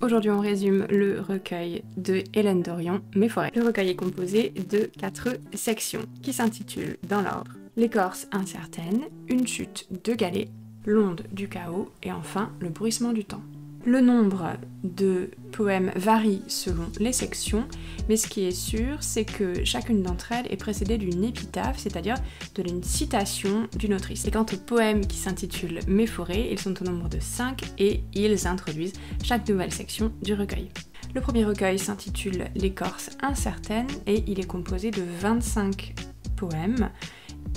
Aujourd'hui on résume le recueil de Hélène Dorion, Mes forêts. Le recueil est composé de 4 sections qui s'intitulent dans l'ordre L'écorce incertaine, Une chute de galets, L'onde du chaos et enfin Le bruissement du temps. Le nombre de poèmes varie selon les sections, mais ce qui est sûr, c'est que chacune d'entre elles est précédée d'une épitaphe, c'est-à-dire d'une citation d'une autrice. Et quant aux poèmes qui s'intitulent Mes forêts, ils sont au nombre de 5 et ils introduisent chaque nouvelle section du recueil. Le premier recueil s'intitule L'écorce incertaine et il est composé de 25 poèmes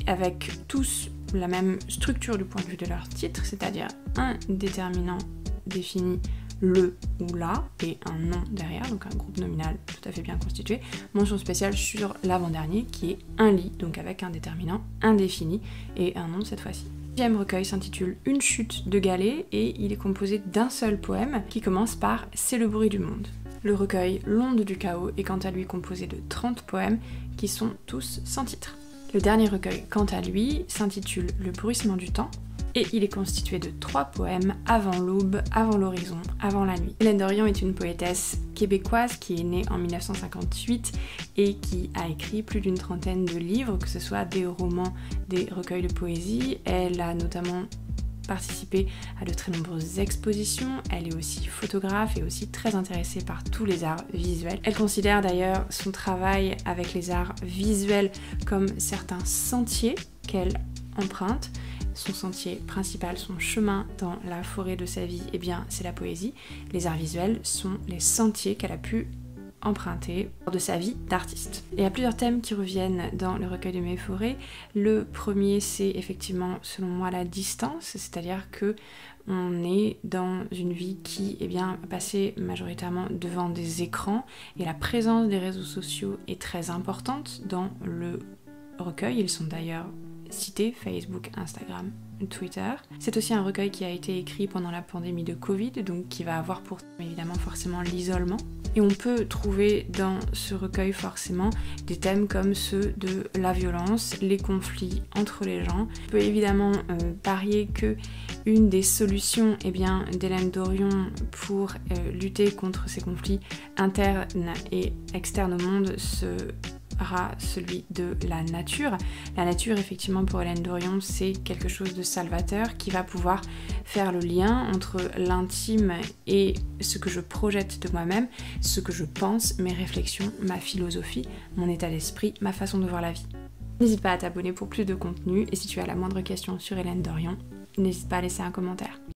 avec tous la même structure du point de vue de leur titre, c'est-à-dire un déterminant définit le ou la et un nom derrière, donc un groupe nominal tout à fait bien constitué. Mention spéciale sur l'avant-dernier qui est un lit, donc avec un déterminant indéfini et un nom cette fois-ci. Le deuxième recueil s'intitule Une chute de galets et il est composé d'un seul poème qui commence par C'est le bruit du monde. Le recueil L'onde du chaos est quant à lui composé de 30 poèmes qui sont tous sans titre. Le dernier recueil, quant à lui, s'intitule Le bruissement du temps et il est constitué de 3 poèmes avant l'aube, avant l'horizon, avant la nuit. Hélène Dorion est une poétesse québécoise qui est née en 1958 et qui a écrit plus d'une trentaine de livres, que ce soit des romans, des recueils de poésie. Elle a notamment participé à de très nombreuses expositions, elle est aussi photographe et aussi très intéressée par tous les arts visuels. Elle considère d'ailleurs son travail avec les arts visuels comme certains sentiers qu'elle emprunte. Son sentier principal, son chemin dans la forêt de sa vie, eh bien c'est la poésie. Les arts visuels sont les sentiers qu'elle a pu emprunter de sa vie d'artiste. Il y a plusieurs thèmes qui reviennent dans le recueil de Mes forêts. Le premier, c'est effectivement, selon moi, la distance, c'est-à-dire que on est dans une vie qui est bien passée majoritairement devant des écrans et la présence des réseaux sociaux est très importante dans le recueil. Ils sont d'ailleurs cités, Facebook, Instagram, Twitter. C'est aussi un recueil qui a été écrit pendant la pandémie de Covid, donc qui va avoir pour thème évidemment forcément l'isolement. Et on peut trouver dans ce recueil forcément des thèmes comme ceux de la violence, les conflits entre les gens. On peut évidemment parier que une des solutions d'Hélène Dorion pour lutter contre ces conflits internes et externes au monde sera celui de la nature. La nature, effectivement, pour Hélène Dorion, c'est quelque chose de salvateur qui va pouvoir faire le lien entre l'intime et ce que je projette de moi-même, ce que je pense, mes réflexions, ma philosophie, mon état d'esprit, ma façon de voir la vie. N'hésite pas à t'abonner pour plus de contenu et si tu as la moindre question sur Hélène Dorion, n'hésite pas à laisser un commentaire.